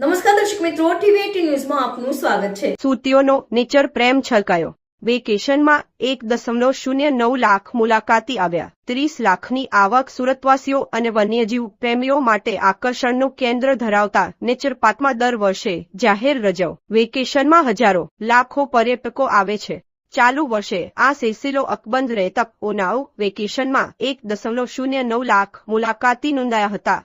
નમસ્કાર દર્શક મિત્રો, ટીવી18 ન્યૂઝમાં આપનું સ્વાગત છે। સુરતીઓનો નેચર પ્રેમ છલકાયો। વેકેશનમાં 1.09 લાખ મુલાકાતી આવ્યા। 30 લાખની આવક। સુરતવાસીઓ અને વન્યજીવ પ્રેમીઓ માટે આકર્ષણનું કેન્દ્ર ધરાવતા નેચર પાર્કમાં દર વર્ષે જાહેર રજાઓ વેકેશનમાં હજારો લાખો પર્યટકો આવે છે। ચાલુ વર્ષે આ સિલસિલો અકબંધ રહેતા ઓનાઉ વેકેશનમાં 1.09 લાખ મુલાકાતી નોંધાયા હતા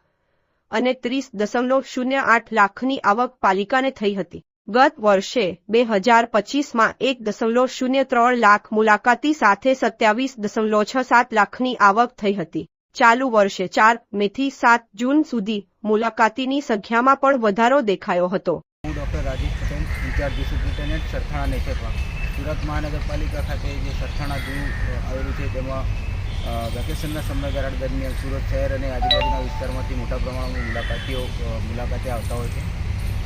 અને 30.08 લાખની આવક પાલિકાને થઈ હતી। ગત વર્ષે 2025માં 1.03 લાખ મુલાકાતી સાથે 27.67 લાખની આવક થઈ હતી। ચાલુ વર્ષે 4 મેથી 7 જૂન સુધી મુલાકાતીની સંખ્યામાં પણ વધારો દેખાયો હતો। હું doctor Rajesh Patel, incharge superintendent Sarthana nature park. Surat મહાનગરપાલિકા ખાતે જે સરથાણા ઝૂ આવેલું છે તેમાં વેકેશનના સમયગાળા દરમિયાન સુરત શહેર અને આજુબાજુના વિસ્તારમાંથી મોટા પ્રમાણમાં મુલાકાતે આવતા હોય છે।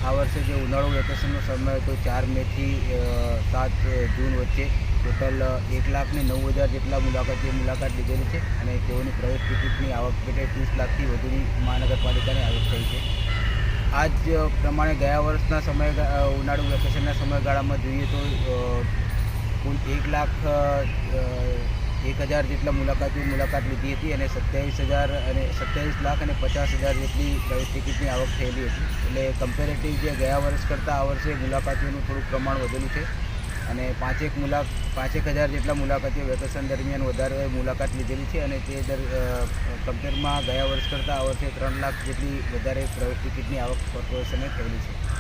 આ વર્ષે જે ઉનાળુ વેકેશનનો સમય હતો 4 મેથી 7 જૂન વચ્ચે ટોટલ 1,09,000 જેટલા મુલાકાતીઓ મુલાકાત લીધેલી છે અને તેઓની પ્રવેશ ટિકિટની આવક પેટે 30 લાખથી વધુની મહાનગરપાલિકાને આવક થઈ છે। આ જ પ્રમાણે ગયા વર્ષના ઉનાળુ વેકેશનના સમયગાળામાં જોઈએ તો કુલ 1,01,000 જેટલા મુલાકાતીઓ મુલાકાત લીધી હતી અને 27 લાખ અને 50,000 જેટલી પ્રવેશ ટિકિટની આવક થયેલી હતી। એટલે કમ્પેરેટિવ જે ગયા વર્ષ કરતાં આ વર્ષે મુલાકાતીઓનું થોડુંક પ્રમાણ વધેલું છે અને 5,000 જેટલા મુલાકાતીઓ વેકેશન દરમિયાન વધારે મુલાકાત લીધેલી છે અને તે કમ્પેરમાં ગયા વર્ષ કરતાં આ વર્ષે 3 લાખ જેટલી વધારે પ્રવેશ ટિકિટની આવક કોર્પોરેશને થયેલી છે।